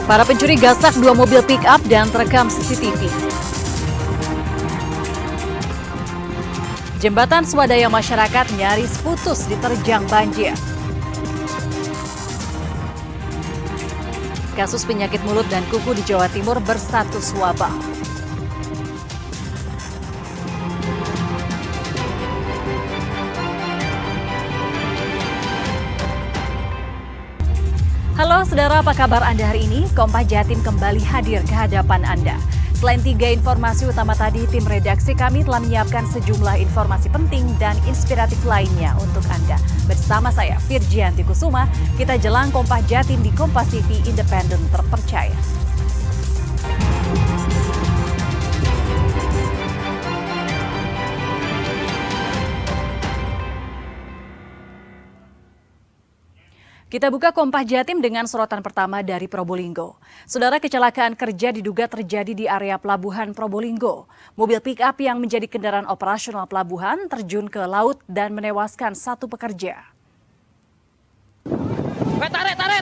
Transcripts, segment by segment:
Para pencuri gasak dua mobil pick-up dan terekam CCTV. Jembatan swadaya masyarakat nyaris putus diterjang banjir. Kasus penyakit mulut dan kuku di Jawa Timur berstatus wabah. Halo saudara, apa kabar Anda hari ini? Kompas Jatim kembali hadir ke hadapan Anda. Selain 3 informasi utama tadi, tim redaksi kami telah menyiapkan sejumlah informasi penting dan inspiratif lainnya untuk Anda. Bersama saya, Virgianti Kusuma, kita jelang Kompas Jatim di Kompas TV Independen Terpercaya. Kita buka Kompas Jatim dengan sorotan pertama dari Probolinggo. Saudara, kecelakaan kerja diduga terjadi di area pelabuhan Probolinggo. Mobil pick-up yang menjadi kendaraan operasional pelabuhan terjun ke laut dan menewaskan 1 pekerja.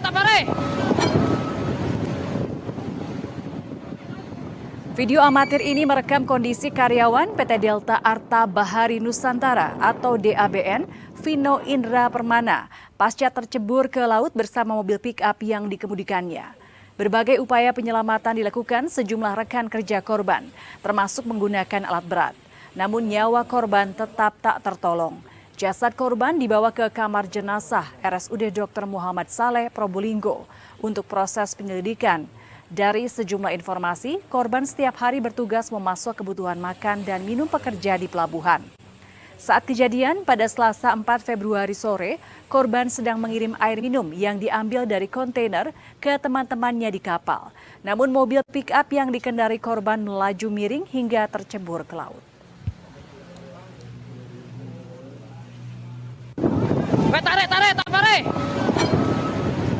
Tarik. Video amatir ini merekam kondisi karyawan PT Delta Arta Bahari Nusantara atau DABN, Vino Indra Permana, pasca tercebur ke laut bersama mobil pick-up yang dikemudikannya. Berbagai upaya penyelamatan dilakukan sejumlah rekan kerja korban, termasuk menggunakan alat berat. Namun nyawa korban tetap tak tertolong. Jasad korban dibawa ke kamar jenazah RSUD Dr. Muhammad Saleh Probolinggo untuk proses penyelidikan. Dari sejumlah informasi, korban setiap hari bertugas memasuk kebutuhan makan dan minum pekerja di pelabuhan. Saat kejadian pada Selasa 4 Februari sore, korban sedang mengirim air minum yang diambil dari kontainer ke teman-temannya di kapal. Namun mobil pick-up yang dikendari korban melaju miring hingga tercebur ke laut. Tarik!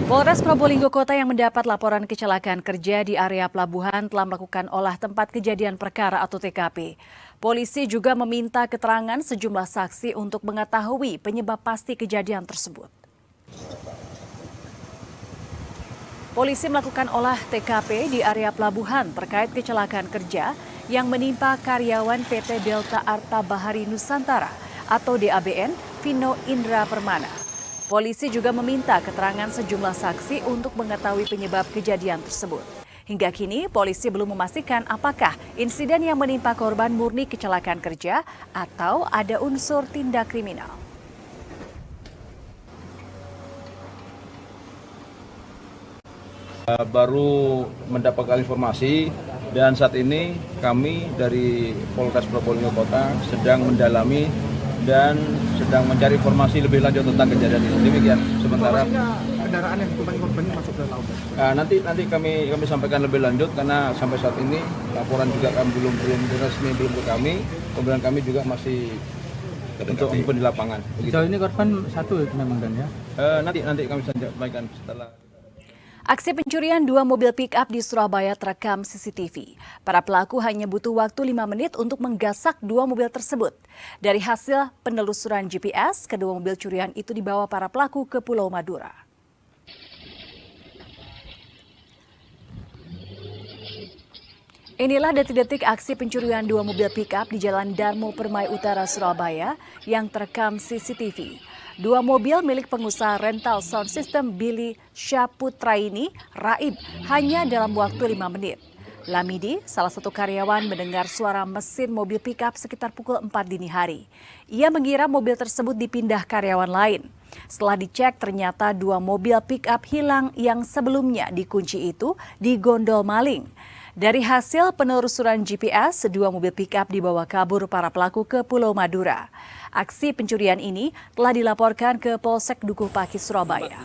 Polres Probolinggo Kota yang mendapat laporan kecelakaan kerja di area pelabuhan telah melakukan olah tempat kejadian perkara atau TKP. Polisi juga meminta keterangan sejumlah saksi untuk mengetahui penyebab pasti kejadian tersebut. Polisi melakukan olah TKP di area pelabuhan terkait kecelakaan kerja yang menimpa karyawan PT Delta Arta Bahari Nusantara atau DABN, Vino Indra Permana. Polisi juga meminta keterangan sejumlah saksi untuk mengetahui penyebab kejadian tersebut. Hingga kini, polisi belum memastikan apakah insiden yang menimpa korban murni kecelakaan kerja atau ada unsur tindak kriminal. Baru mendapatkan informasi dan saat ini kami dari Polres Probolinggo Kota sedang mendalami dan sedang mencari informasi lebih lanjut tentang kejadian ini. Demikian sementara kendaraan yang ditumpangi korban masuk ke laut. Nanti kami sampaikan lebih lanjut karena sampai saat ini laporan juga kami belum resmi ke kami. Kemudian kami juga masih untuk di lapangan. Sejauh ini korban 1 memang dan ya. Nanti kami sampaikan setelah. Aksi pencurian 2 mobil pick-up di Surabaya terekam CCTV. Para pelaku hanya butuh waktu 5 menit untuk menggasak 2 mobil tersebut. Dari hasil penelusuran GPS, kedua mobil curian itu dibawa para pelaku ke Pulau Madura. Inilah detik-detik aksi pencurian 2 mobil pick-up di Jalan Darmo Permai Utara, Surabaya yang terekam CCTV. 2 mobil milik pengusaha rental sound system Billy Syaputraini raib hanya dalam waktu 5 menit. Lamidi, salah satu karyawan, mendengar suara mesin mobil pick-up sekitar pukul 4 dini hari. Ia mengira mobil tersebut dipindah karyawan lain. Setelah dicek, ternyata 2 mobil pick-up hilang yang sebelumnya dikunci itu digondol maling. Dari hasil penelusuran GPS, 2 mobil pick-up dibawa kabur para pelaku ke Pulau Madura. Aksi pencurian ini telah dilaporkan ke Polsek Dukuh Pakis, Surabaya.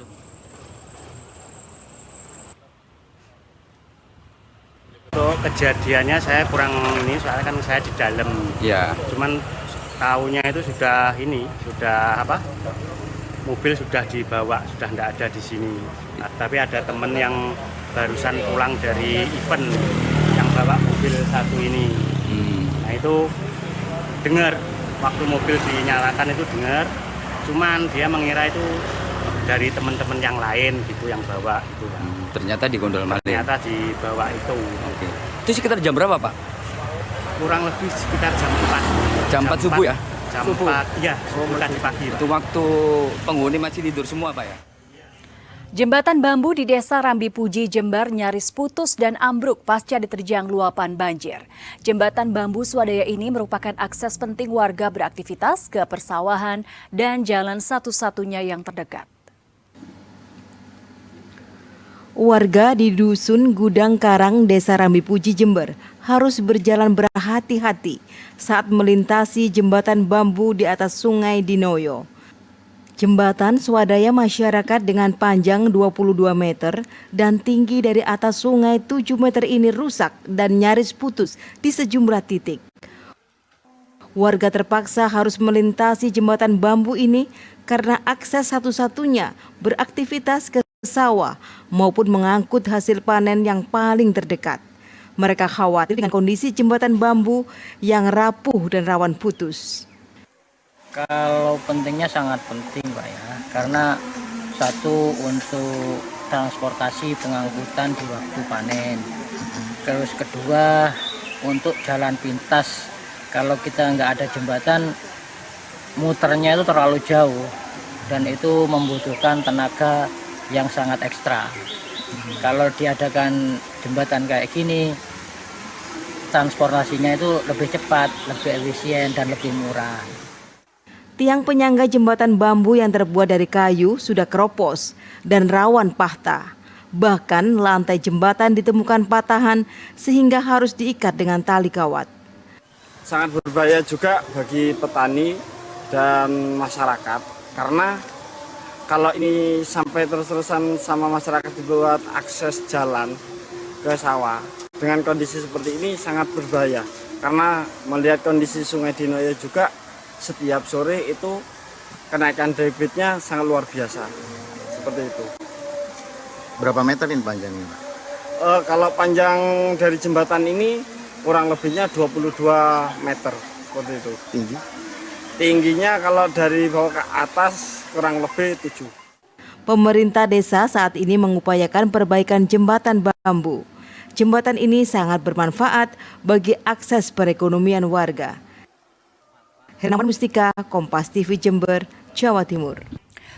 Untuk kejadiannya saya kurang ini, soalnya kan saya di dalam. Ya. Cuman tahunya itu sudah mobil sudah dibawa, sudah tidak ada di sini. Nah, tapi ada teman yang barusan pulang dari event yang bawa mobil satu ini. Nah itu dengar waktu mobil dinyalakan itu dengar, cuman dia mengira itu dari teman-teman yang lain gitu yang bawa itu Pak. Ternyata di gondol maling. Ternyata dibawa itu. Oke. Itu sekitar jam berapa, Pak? Kurang lebih sekitar jam 4. Jam 4 subuh ya? Jam 4, iya, bukan di pagi. Pak. Itu waktu penghuni masih tidur semua, Pak ya? Jembatan bambu di Desa Rambi Puji, Jember nyaris putus dan ambruk pasca diterjang luapan banjir. Jembatan bambu swadaya ini merupakan akses penting warga beraktivitas ke persawahan dan jalan satu-satunya yang terdekat. Warga di Dusun Gudang Karang, Desa Rambi Puji, Jember harus berjalan berhati-hati saat melintasi jembatan bambu di atas Sungai Dinoyo. Jembatan swadaya masyarakat dengan panjang 22 meter dan tinggi dari atas sungai 7 meter ini rusak dan nyaris putus di sejumlah titik. Warga terpaksa harus melintasi jembatan bambu ini karena akses satu-satunya beraktivitas ke sawah maupun mengangkut hasil panen yang paling terdekat. Mereka khawatir dengan kondisi jembatan bambu yang rapuh dan rawan putus. Kalau pentingnya sangat penting Pak ya, karena satu untuk transportasi pengangkutan di waktu panen. Terus kedua untuk jalan pintas, kalau kita nggak ada jembatan muternya itu terlalu jauh dan itu membutuhkan tenaga yang sangat ekstra. Kalau diadakan jembatan kayak gini, transportasinya itu lebih cepat, lebih efisien dan lebih murah. Tiang penyangga jembatan bambu yang terbuat dari kayu sudah keropos dan rawan patah. Bahkan lantai jembatan ditemukan patahan sehingga harus diikat dengan tali kawat. Sangat berbahaya juga bagi petani dan masyarakat, karena kalau ini sampai terus-terusan sama masyarakat dibuat akses jalan ke sawah, dengan kondisi seperti ini sangat berbahaya. Karena melihat kondisi Sungai Dinoyo juga setiap sore itu kenaikan debitnya sangat luar biasa, seperti itu. Berapa meter ini panjangnya? Kalau panjang dari jembatan ini kurang lebihnya 22 meter, seperti itu. Tinggi? Tingginya kalau dari bawah ke atas kurang lebih 7. Pemerintah desa saat ini mengupayakan perbaikan jembatan bambu. Jembatan ini sangat bermanfaat bagi akses perekonomian warga. Hernawan Mustika, Kompas TV Jember, Jawa Timur.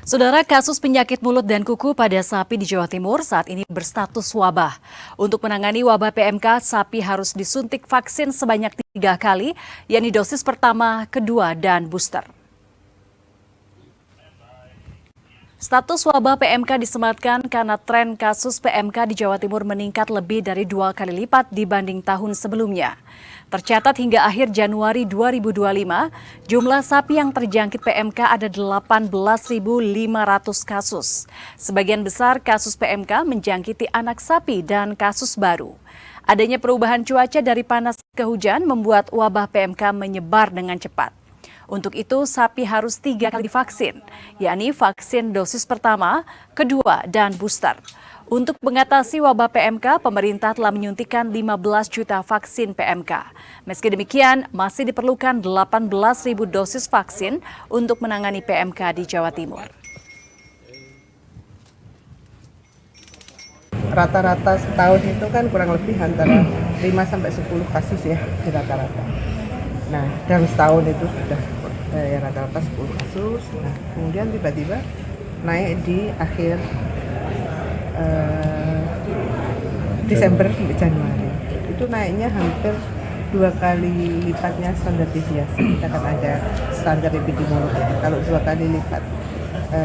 Saudara, kasus penyakit mulut dan kuku pada sapi di Jawa Timur saat ini berstatus wabah. Untuk menangani wabah PMK, sapi harus disuntik vaksin sebanyak 3 kali, yakni dosis pertama, kedua, dan booster. Status wabah PMK disematkan karena tren kasus PMK di Jawa Timur meningkat lebih dari 2 kali lipat dibanding tahun sebelumnya. Tercatat hingga akhir Januari 2025, jumlah sapi yang terjangkit PMK ada 18.500 kasus. Sebagian besar kasus PMK menjangkiti anak sapi dan kasus baru. Adanya perubahan cuaca dari panas ke hujan membuat wabah PMK menyebar dengan cepat. Untuk itu, sapi harus 3 kali divaksin, yakni vaksin dosis pertama, kedua, dan booster. Untuk mengatasi wabah PMK, pemerintah telah menyuntikkan 15 juta vaksin PMK. Meski demikian, masih diperlukan 18.000 dosis vaksin untuk menangani PMK di Jawa Timur. Rata-rata setahun itu kan kurang lebih antara 5-10 kasus ya di rata-rata. Nah, dalam setahun itu sudah ya rata-rata 10 kasus. Nah, kemudian tiba-tiba naik di akhir Desember sampai Januari. Itu naiknya hampir 2 kali lipatnya standar deviasi. Kita kan ada standar epidemiologi. Kalau 2 kali lipat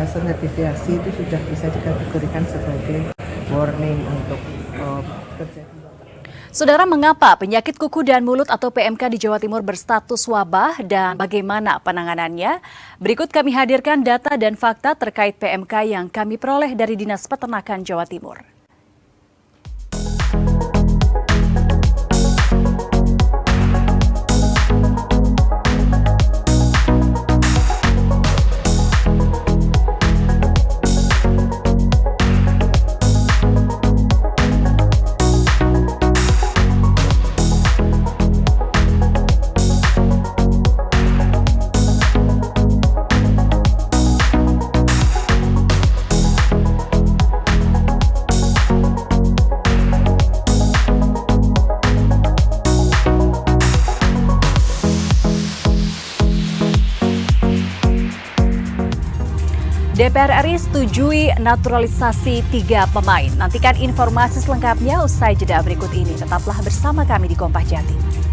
standar deviasi itu sudah bisa dikategorikan sebagai warning untuk terjadi. Saudara, mengapa penyakit kuku dan mulut atau PMK di Jawa Timur berstatus wabah dan bagaimana penanganannya? Berikut kami hadirkan data dan fakta terkait PMK yang kami peroleh dari Dinas Peternakan Jawa Timur. DPR RI setujui naturalisasi 3 pemain. Nantikan informasi selengkapnya usai jeda berikut ini. Tetaplah bersama kami di Kompas Jati.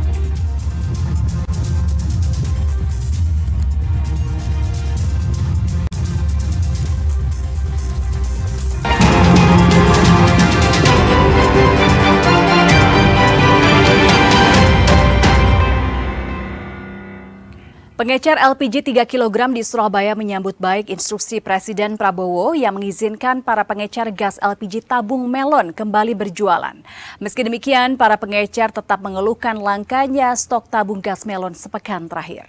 Pengecer LPG 3 kg di Surabaya menyambut baik instruksi Presiden Prabowo yang mengizinkan para pengecer gas LPG tabung melon kembali berjualan. Meski demikian, para pengecer tetap mengeluhkan langkanya stok tabung gas melon sepekan terakhir.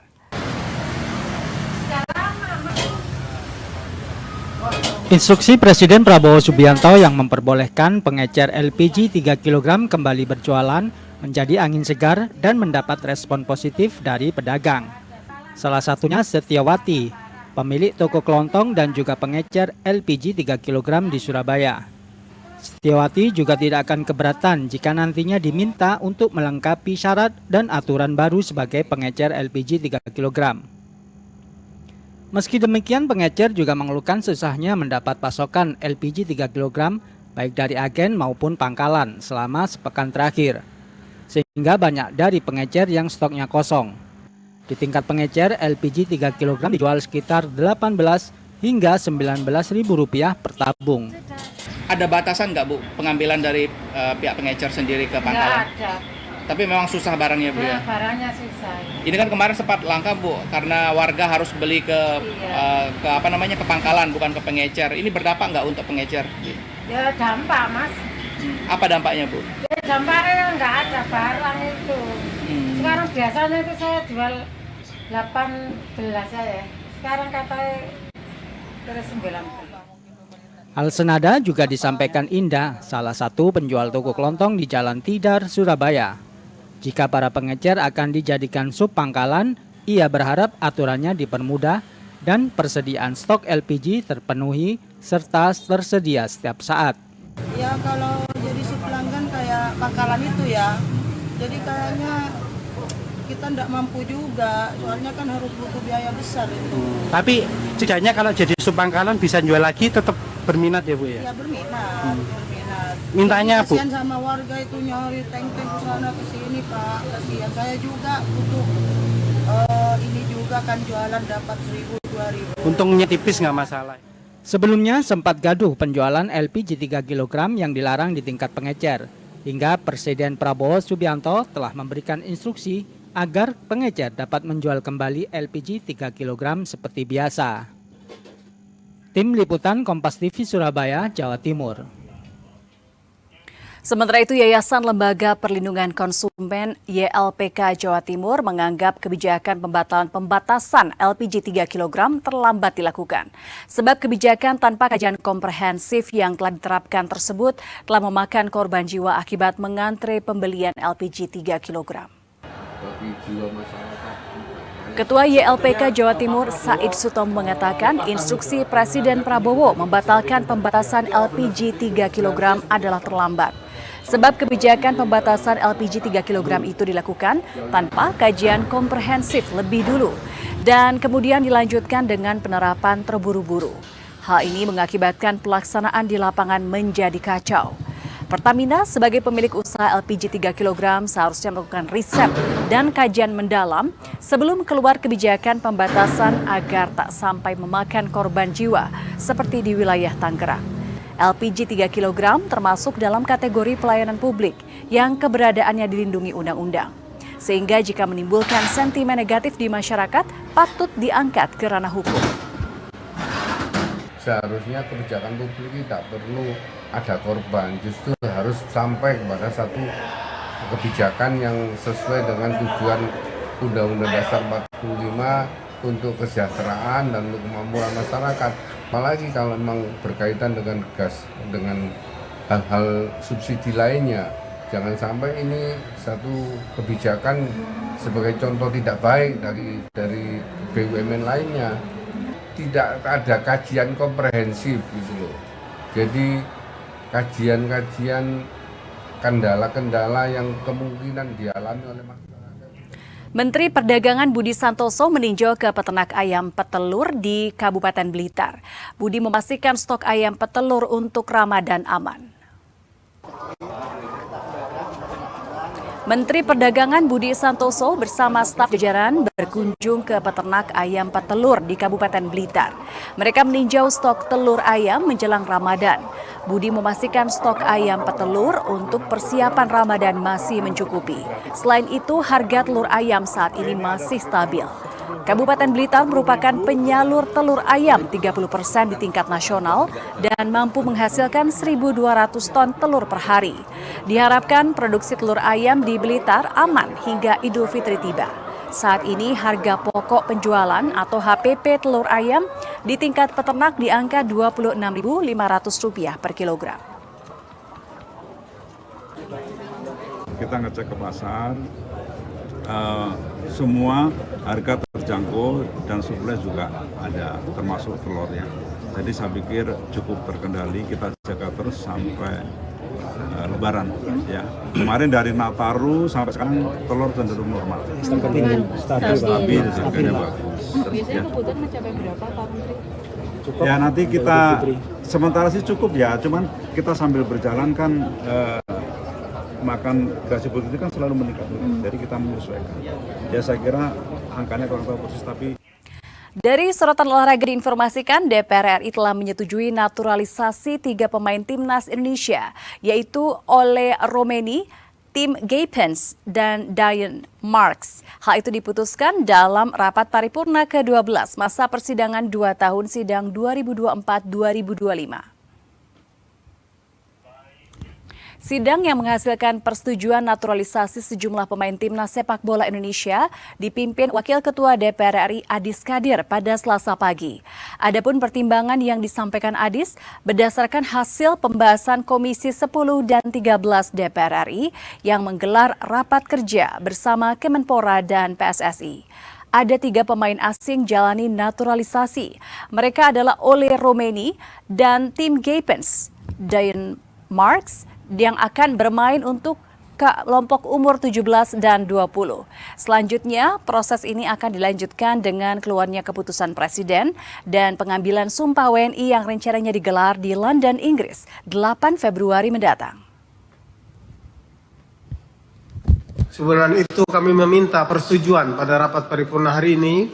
Instruksi Presiden Prabowo Subianto yang memperbolehkan pengecer LPG 3 kg kembali berjualan menjadi angin segar dan mendapat respon positif dari pedagang. Salah satunya Setiawati, pemilik toko kelontong dan juga pengecer LPG 3 kg di Surabaya. Setiawati juga tidak akan keberatan jika nantinya diminta untuk melengkapi syarat dan aturan baru sebagai pengecer LPG 3 kg. Meski demikian, pengecer juga mengeluhkan susahnya mendapat pasokan LPG 3 kg baik dari agen maupun pangkalan selama sepekan terakhir, sehingga banyak dari pengecer yang stoknya kosong. Di tingkat pengecer, LPG 3 kg dijual sekitar Rp18 hingga Rp19.000 per tabung. Ada batasan nggak Bu pengambilan dari pihak pengecer sendiri ke pangkalan? Nggak ada. Tapi memang susah barangnya Bu ya? Barangnya susah. Ini kan kemarin sempat langka Bu karena warga harus beli ke ke pangkalan bukan ke pengecer. Ini berdampak nggak untuk pengecer? Ya dampak Mas. Apa dampaknya Bu? Ya dampaknya nggak ada barang itu. Sekarang biasanya itu saya jual 18 ya. Sekarang katanya terus 19. Hal senada juga disampaikan Indah, salah satu penjual toko kelontong di Jalan Tidar, Surabaya. Jika para pengecer akan dijadikan sub pangkalan, ia berharap aturannya dipermudah dan persediaan stok LPG terpenuhi serta tersedia setiap saat. Ya kalau jadi sub pelanggan kayak pangkalan itu ya, jadi kayaknya kita tidak mampu juga, soalnya kan harus butuh biaya besar itu. Tapi setidaknya kalau jadi sub pangkalan bisa jual lagi, tetap berminat ya Bu ya? Ya berminat, berminat. Mintanya Bu? Kasihan sama warga itu nyari tank-tank ke sana ke sini Pak, kasihan. Saya juga butuh ini juga kan jualan dapat 1.000-2.000. Untungnya tipis nggak masalah. Sebelumnya sempat gaduh penjualan LPG 3 kg yang dilarang di tingkat pengecer. Hingga Presiden Prabowo Subianto telah memberikan instruksi agar pengecer dapat menjual kembali LPG 3 kg seperti biasa. Tim Liputan Kompas TV Surabaya, Jawa Timur. Sementara itu, Yayasan Lembaga Perlindungan Konsumen YLPK Jawa Timur menganggap kebijakan pembatasan LPG 3 kg terlambat dilakukan. Sebab kebijakan tanpa kajian komprehensif yang telah diterapkan tersebut telah memakan korban jiwa akibat mengantre pembelian LPG 3 kg. Ketua YLPK Jawa Timur Said Sutomo mengatakan instruksi Presiden Prabowo membatalkan pembatasan LPG 3 kg adalah terlambat. Sebab kebijakan pembatasan LPG 3 kg itu dilakukan tanpa kajian komprehensif lebih dulu dan kemudian dilanjutkan dengan penerapan terburu-buru. Hal ini mengakibatkan pelaksanaan di lapangan menjadi kacau. Pertamina sebagai pemilik usaha LPG 3 kg seharusnya melakukan riset dan kajian mendalam sebelum keluar kebijakan pembatasan agar tak sampai memakan korban jiwa seperti di wilayah Tangerang. LPG 3 kg termasuk dalam kategori pelayanan publik yang keberadaannya dilindungi undang-undang. Sehingga jika menimbulkan sentimen negatif di masyarakat, patut diangkat ke ranah hukum. Seharusnya kebijakan publik tidak perlu ada korban, justru harus sampai kepada satu kebijakan yang sesuai dengan tujuan Undang-Undang Dasar 45 untuk kesejahteraan dan untuk kemampuan masyarakat. Apalagi kalau memang berkaitan dengan gas, dengan hal-hal subsidi lainnya. Jangan sampai ini satu kebijakan sebagai contoh tidak baik dari BUMN lainnya. Tidak ada kajian komprehensif gitu loh. Jadi kajian-kajian kendala-kendala yang kemungkinan dialami oleh masyarakat. Menteri Perdagangan Budi Santoso meninjau ke peternak ayam petelur di Kabupaten Blitar. Budi memastikan stok ayam petelur untuk Ramadan aman. Menteri Perdagangan Budi Santoso bersama staf jajaran berkunjung ke peternak ayam petelur di Kabupaten Blitar. Mereka meninjau stok telur ayam menjelang Ramadan. Budi memastikan stok ayam petelur untuk persiapan Ramadan masih mencukupi. Selain itu, harga telur ayam saat ini masih stabil. Kabupaten Blitar merupakan penyalur telur ayam 30% di tingkat nasional dan mampu menghasilkan 1.200 ton telur per hari. Diharapkan produksi telur ayam di Blitar aman hingga Idul Fitri tiba. Saat ini harga pokok penjualan atau HPP telur ayam di tingkat peternak di angka Rp26.500 per kilogram. Kita ngecek ke pasar, semua harga terjangkau dan suplai juga ada, termasuk telurnya. Jadi saya pikir cukup terkendali, kita jaga terus sampai Lebaran. Ya, kemarin dari Nataru sampai sekarang telur cenderung normal. Stabil, harganya bagus. Biasanya kebutuhan mencapai berapa, Pak Menteri? Ya nanti kita sementara sih cukup ya, cuman kita sambil berjalan kan makan gaji politik kan selalu meningkat, jadi kita menyesuaikan. Ya saya kira angkanya kurang tahu persis, tapi dari sorotan olahraga diinformasikan DPR RI telah menyetujui naturalisasi 3 pemain timnas Indonesia, yaitu Ole Romeni, Tim Gaypens, dan Dian Marks. Hal itu diputuskan dalam rapat paripurna ke-12 masa persidangan 2 tahun sidang 2024-2025. Sidang yang menghasilkan persetujuan naturalisasi sejumlah pemain timnas sepak bola Indonesia dipimpin Wakil Ketua DPR RI Adis Kadir pada Selasa pagi. Adapun pertimbangan yang disampaikan Adis berdasarkan hasil pembahasan Komisi 10 dan 13 DPR RI yang menggelar rapat kerja bersama Kemenpora dan PSSI. Ada 3 pemain asing jalani naturalisasi. Mereka adalah Ole Romeni dan Tim Gaypens, Dian Marks, yang akan bermain untuk kelompok umur 17 dan 20. Selanjutnya, proses ini akan dilanjutkan dengan keluarnya keputusan Presiden dan pengambilan sumpah WNI yang rencananya digelar di London, Inggris, 8 Februari mendatang. Sebelum itu kami meminta persetujuan pada rapat paripurna hari ini,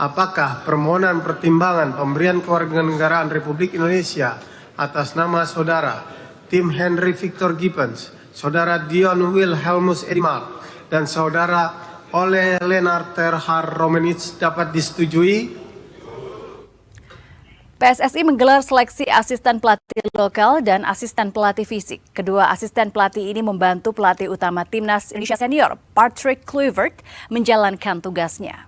apakah permohonan pertimbangan pemberian kewarganegaraan Republik Indonesia atas nama saudara Tim Henry Victor Gibbons, saudara Dion Wilhelmus Edimark, dan saudara Ole Lennart Terhar Romenits dapat disetujui. PSSI menggelar seleksi asisten pelatih lokal dan asisten pelatih fisik. Kedua asisten pelatih ini membantu pelatih utama Timnas Indonesia Senior, Patrick Kluivert, menjalankan tugasnya.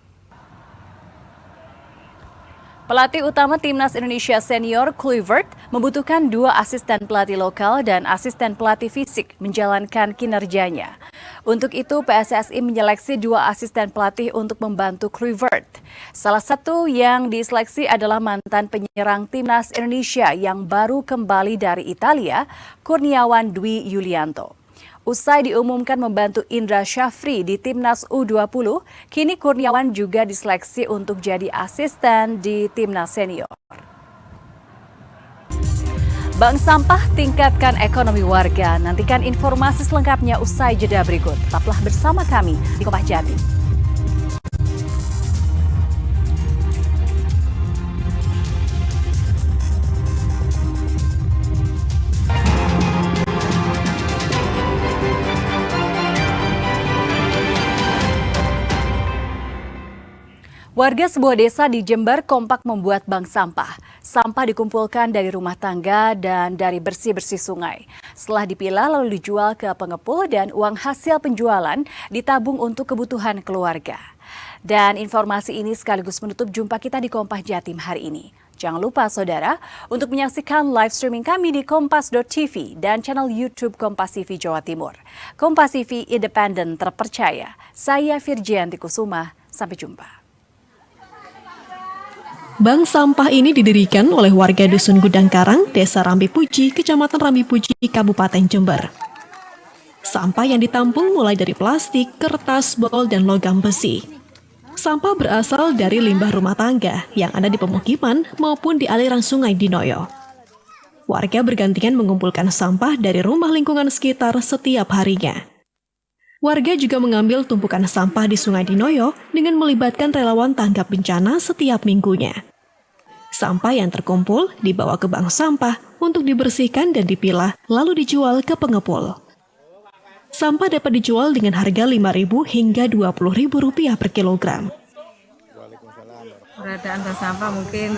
Pelatih utama Timnas Indonesia Senior, Kluivert, membutuhkan 2 asisten pelatih lokal dan asisten pelatih fisik menjalankan kinerjanya. Untuk itu, PSSI menyeleksi 2 asisten pelatih untuk membantu Kluivert. Salah satu yang diseleksi adalah mantan penyerang Timnas Indonesia yang baru kembali dari Italia, Kurniawan Dwi Yulianto. Usai diumumkan membantu Indra Syafri di Timnas U20, kini Kurniawan juga diseleksi untuk jadi asisten di Timnas Senior. Bank Sampah tingkatkan ekonomi warga. Nantikan informasi selengkapnya usai jeda berikut. Tetaplah bersama kami di Kompas Jatim. Warga sebuah desa di Jember kompak membuat bank sampah. Sampah dikumpulkan dari rumah tangga dan dari bersih-bersih sungai. Setelah dipilah lalu dijual ke pengepul dan uang hasil penjualan ditabung untuk kebutuhan keluarga. Dan informasi ini sekaligus menutup jumpa kita di Kompas Jatim hari ini. Jangan lupa saudara untuk menyaksikan live streaming kami di kompas.tv dan channel YouTube Kompas TV Jawa Timur. Kompas TV independen terpercaya. Saya Virgianti Kusuma, sampai jumpa. Bank sampah ini didirikan oleh warga Dusun Gudang Karang, Desa Rambi Puji, Kecamatan Rambi Puji, Kabupaten Jember. Sampah yang ditampung mulai dari plastik, kertas, botol, dan logam besi. Sampah berasal dari limbah rumah tangga yang ada di pemukiman maupun di aliran sungai Dinoyo. Warga bergantian mengumpulkan sampah dari rumah lingkungan sekitar setiap harinya. Warga juga mengambil tumpukan sampah di sungai Dinoyo dengan melibatkan relawan tanggap bencana setiap minggunya. Sampah yang terkumpul dibawa ke bank sampah untuk dibersihkan dan dipilah lalu dijual ke pengepul. Sampah dapat dijual dengan harga Rp5.000 hingga Rp20.000 per kilogram. Keberadaan bank sampah mungkin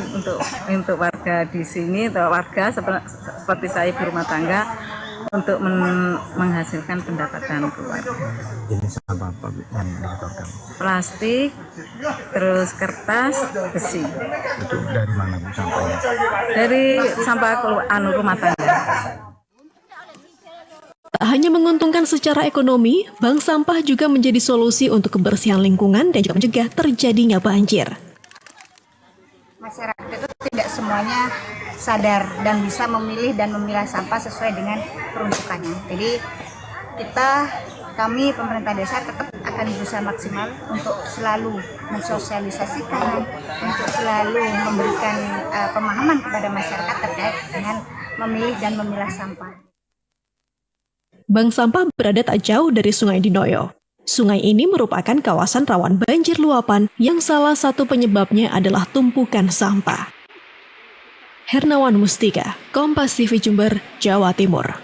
untuk warga di sini, atau warga seperti saya berumah tangga, untuk menghasilkan pendapatan keluarga. Jenis sampah apa yang disetorkan? Plastik, terus kertas, besi. Itu dari mana Bu sampahnya? Dari sampah rumah tangga. Tak hanya menguntungkan secara ekonomi, bank sampah juga menjadi solusi untuk kebersihan lingkungan dan juga mencegah terjadinya banjir. Masyarakat itu tidak semuanya sadar dan bisa memilih dan memilah sampah sesuai dengan peruntukannya. Jadi kami pemerintah desa tetap akan berusaha maksimal untuk selalu mensosialisasikan, untuk selalu memberikan pemahaman kepada masyarakat terkait dengan memilih dan memilah sampah. Bank sampah berada tak jauh dari Sungai Dinoyo. Sungai ini merupakan kawasan rawan banjir luapan yang salah satu penyebabnya adalah tumpukan sampah. Hernawan Mustika, Kompas TV Jember, Jawa Timur.